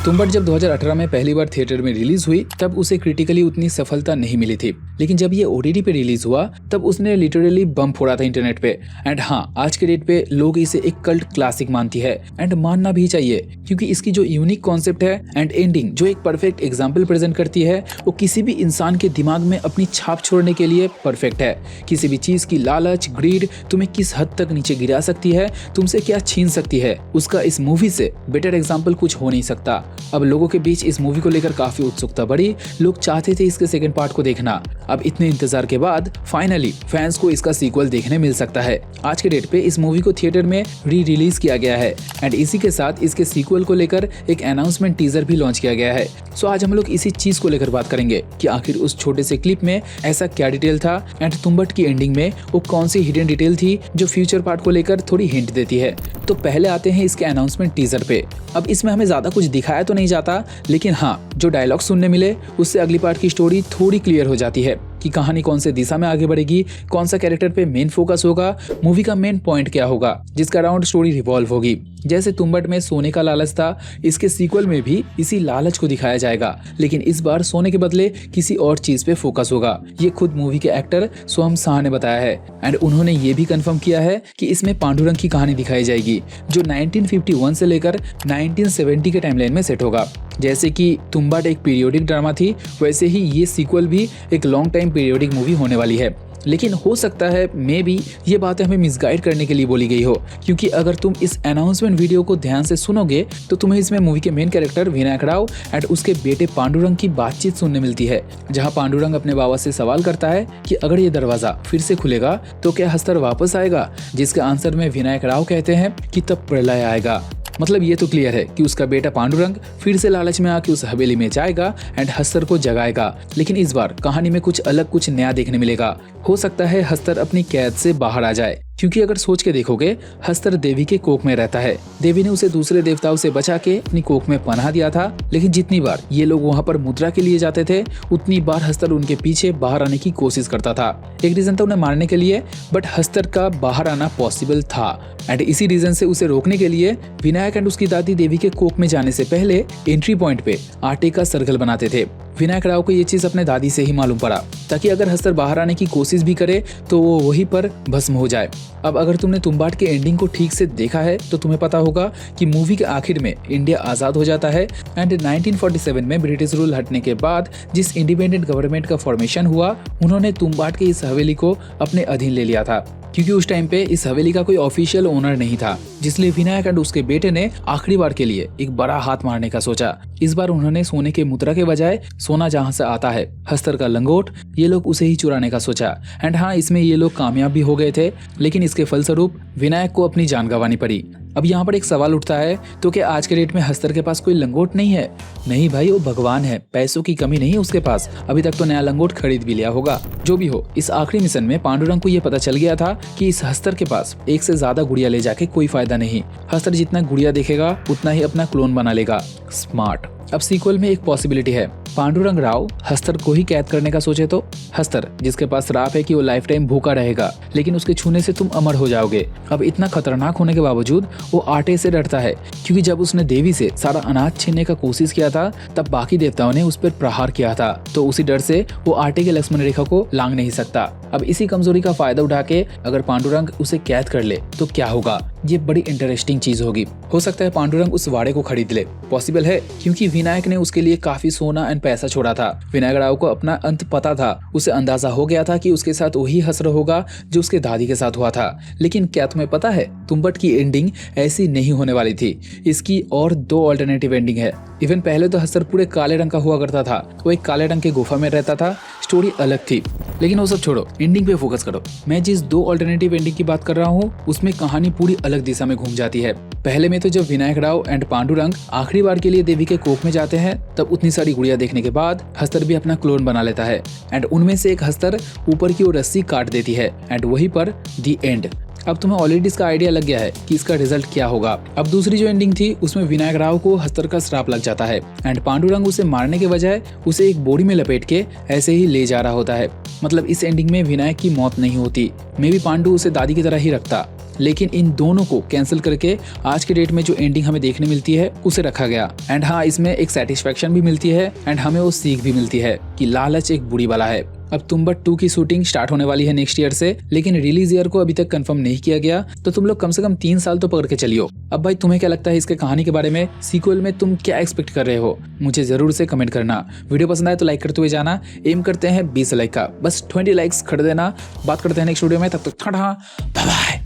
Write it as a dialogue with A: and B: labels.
A: तुम्बाड़ जब 2018 में पहली बार थिएटर में रिलीज हुई तब उसे क्रिटिकली उतनी सफलता नहीं मिली थी, लेकिन जब ये ओटीटी पे रिलीज हुआ तब उसने लिटरली बम फोड़ा था इंटरनेट पे। एंड हाँ, आज के डेट पे लोग इसे एक कल्ट क्लासिक मानती है एंड मानना भी चाहिए, क्योंकि इसकी जो यूनिक कॉन्सेप्ट है एंड एंडिंग जो एक परफेक्ट एग्जाम्पल प्रेजेंट करती है वो किसी भी इंसान के दिमाग में अपनी छाप छोड़ने के लिए परफेक्ट है। किसी भी चीज की लालच, ग्रीड तुम्हें किस हद तक नीचे गिरा सकती है, तुमसे क्या छीन सकती है, उसका इस मूवी से बेटर एग्जाम्पल कुछ हो नहीं सकता। अब लोगों के बीच इस मूवी को लेकर काफी उत्सुकता बढ़ी, लोग चाहते थे इसके सेकंड पार्ट को देखना। अब इतने इंतजार के बाद फाइनली फैंस को इसका सीक्वल देखने मिल सकता है। आज के डेट पे इस मूवी को थिएटर में री रिलीज किया गया है एंड इसी के साथ इसके सीक्वल को लेकर एक अनाउंसमेंट टीजर भी लॉन्च किया गया है। सो आज हम लोग इसी चीज को लेकर बात करेंगे कि आखिर उस छोटे से क्लिप में ऐसा क्या डिटेल था एंड तुम्बाड़ की एंडिंग में वो कौन सी हिडन डिटेल थी जो फ्यूचर पार्ट को लेकर थोड़ी हिंट देती है। तो पहले आते हैं इसके अनाउंसमेंट टीजर पे। अब इसमें हमें ज्यादा कुछ दिखाया तो नहीं जाता, लेकिन हाँ, जो डायलॉग सुनने मिले उससे अगली पार्ट की स्टोरी थोड़ी क्लियर हो जाती है कि कहानी कौन से दिशा में आगे बढ़ेगी, कौन सा कैरेक्टर पे मेन फोकस होगा, मूवी का मेन पॉइंट क्या होगा जिसका अराउंड स्टोरी रिवॉल्व होगी। जैसे तुम्बाड़ में सोने का लालच था, इसके सीक्वल में भी इसी लालच को दिखाया जाएगा, लेकिन इस बार सोने के बदले किसी और चीज पे फोकस होगा। ये खुद मूवी के एक्टर सोहम शाह ने बताया है एंड उन्होंने ये भी कंफर्म किया है कि इसमें पांडुरंग की कहानी दिखाई जाएगी जो 1951 से लेकर 1970 के टाइमलाइन में सेट होगा। जैसे कि तुम्बाड़ एक पीरियोडिक ड्रामा थी, वैसे ही ये सीक्वल भी एक लॉन्ग टाइम पीरियोडिक मूवी होने वाली है। लेकिन हो सकता है मे बी ये बातें हमें मिसगाइड करने के लिए बोली गई हो, क्योंकि अगर तुम इस अनाउंसमेंट वीडियो को ध्यान से सुनोगे तो तुम्हें इसमें मूवी के main character Vinayak Rao and उसके बेटे पांडुरंग की बातचीत सुनने मिलती है, जहां पांडुरंग अपने बाबा से सवाल करता है कि अगर ये दरवाजा फिर से खुलेगा तो क्या हस्तर वापस आएगा, जिसके आंसर में विनायक राव कहते हैं कि तब प्रलय आएगा। मतलब ये तो क्लियर है कि उसका बेटा पांडुरंग फिर से लालच में आके उस हवेली में जाएगा एंड हस्तर को जगाएगा, लेकिन इस बार कहानी में कुछ अलग, कुछ नया देखने मिलेगा। हो सकता है हस्तर अपनी कैद से बाहर आ जाए, क्योंकि अगर सोच के देखोगे हस्तर देवी के कोख में रहता है। देवी ने उसे दूसरे देवताओं से बचा के अपनी कोख में पनाह दिया था, लेकिन जितनी बार ये लोग वहाँ पर मुद्रा के लिए जाते थे उतनी बार हस्तर उनके पीछे बाहर आने की कोशिश करता था। एक रीजन था उन्हें मारने के लिए, बट हस्तर का बाहर आना पॉसिबल था एंड इसी रीजन से उसे रोकने के लिए विनायक एंड उसकी दादी देवी के कोख में जाने से पहले एंट्री पॉइंट पे आटे का सर्कल बनाते थे। विनायक राव को ये चीज अपने दादी से ही मालूम पड़ा, ताकि अगर हस्तर बाहर आने की कोशिश भी करे तो वो वहीं पर भस्म हो जाए। अब अगर तुमने तुम्बाड़ के एंडिंग को ठीक से देखा है तो तुम्हें पता होगा कि मूवी के आखिर में इंडिया आजाद हो जाता है एंड 1947 में ब्रिटिश रूल हटने के बाद जिस इंडिपेंडेंट गवर्नमेंट का फॉर्मेशन हुआ, उन्होंने तुम्बाड़ के इस हवेली को अपने अधीन ले लिया था, क्योंकि उस टाइम पे इस हवेली का कोई ऑफिशियल ओनर नहीं था, जिसलिए विनायक एंड उसके बेटे ने आखिरी बार के लिए एक बड़ा हाथ मारने का सोचा। इस बार उन्होंने सोने के मुद्रा के बजाय सोना जहां से आता है, हस्तर का लंगोट, ये लोग उसे ही चुराने का सोचा। एंड हाँ, इसमें ये लोग कामयाब भी हो गए थे, लेकिन इसके फलस्वरूप विनायक को अपनी जान गंवानी पड़ी। अब यहाँ पर एक सवाल उठता है, तो क्या आज के डेट में हस्तर के पास कोई लंगोट नहीं है? नहीं भाई, वो भगवान है, पैसों की कमी नहीं है उसके पास। अभी तक तो नया लंगोट खरीद भी लिया होगा। जो भी हो, इस आखिरी मिशन में पांडुरंग को ये पता चल गया था कि इस हस्तर के पास एक से ज्यादा गुड़िया ले जाके कोई फायदा नहीं। हस्तर जितना गुड़िया देखेगा उतना ही अपना क्लोन बना लेगा। स्मार्ट। अब सीक्वल में एक पॉसिबिलिटी है, पांडुरंग राव हस्तर को ही कैद करने का सोचे तो। हस्तर जिसके पास श्राप है कि वो लाइफ टाइम भूखा रहेगा, लेकिन उसके छूने से तुम अमर हो जाओगे। अब इतना खतरनाक होने के बावजूद वो आटे से डरता है, क्योंकि जब उसने देवी से सारा अनाज छीनने का कोशिश किया था तब बाकी देवताओं ने उस पर प्रहार किया था, तो उसी डर से वो आटे के लक्ष्मण रेखा को लांग नहीं सकता। अब इसी कमजोरी का फायदा उठा के अगर पांडुरंग उसे कैद कर ले तो क्या होगा, ये बड़ी इंटरेस्टिंग चीज होगी। हो सकता है पांडुरंग उस वाड़े को खरीद ले, पॉसिबल है, क्योंकि विनायक ने उसके लिए काफी सोना एंड पैसा छोड़ा था। विनायक राव को अपना अंत पता था, उसे अंदाजा हो गया था कि उसके साथ वही हस्तर होगा जो उसके दादी के साथ हुआ था। लेकिन क्या तुम्हें पता है, तुम्बाड़ की एंडिंग ऐसी नहीं होने वाली थी। इसकी और 2 ऑल्टरनेटिव एंडिंग है। इवन पहले तो हस्तर पूरे काले रंग का हुआ करता था, वो एक काले रंग के गुफा में रहता था, स्टोरी अलग थी। लेकिन वो सब छोड़ो, एंडिंग पे फोकस करो। मैं जिस 2 ऑल्टरनेटिव एंडिंग की बात कर रहा हूँ उसमें कहानी पूरी अलग दिशा में घूम जाती है। पहले में तो जब विनायक राव एंड पांडुरंग आखिरी बार के लिए देवी के कोख में जाते हैं, तब उतनी सारी गुड़िया देखने के बाद हस्तर भी अपना क्लोन बना लेता है एंड उनमें से एक हस्तर ऊपर की ओर रस्सी काट देती है एंड वहीं पर दी एंड। अब तुम्हें ऑलरेडी इसका आइडिया लग गया है कि इसका रिजल्ट क्या होगा। अब दूसरी जो एंडिंग थी उसमें विनायक राव को हस्तर का श्राप लग जाता है एंड पांडुरंग उसे मारने के बजाय उसे एक बोरी में लपेट के ऐसे ही ले जा रहा होता है। मतलब इस एंडिंग में विनायक की मौत नहीं होती, मे बी पांडु उसे दादी की तरह ही रखता। लेकिन इन दोनों को कैंसिल करके आज के डेट में जो एंडिंग हमें देखने मिलती है उसे रखा गया। एंड हाँ, इसमें एक सेटिस्फेक्शन भी मिलती है एंड हमें वो सीख भी मिलती है कि लालच एक बुरी बला है। अब तुम्बाड़ 2 की शूटिंग स्टार्ट होने वाली है नेक्स्ट ईयर से, लेकिन रिलीज ईयर को अभी तक कंफर्म नहीं किया गया, तो तुम लोग कम से कम 3 साल तो पकड़ के चलियो। अब भाई तुम्हें क्या लगता है इसके कहानी के बारे में? सीक्वल में तुम क्या एक्सपेक्ट कर रहे हो? मुझे जरूर से कमेंट करना। वीडियो पसंद आए तो लाइक करते हुए जाना। एम करते हैं 20 लाइक का, बस 20 लाइक्स कर देना। बात करते हैं नेक्स्ट वीडियो में, तब तक टाटा बाय बाय।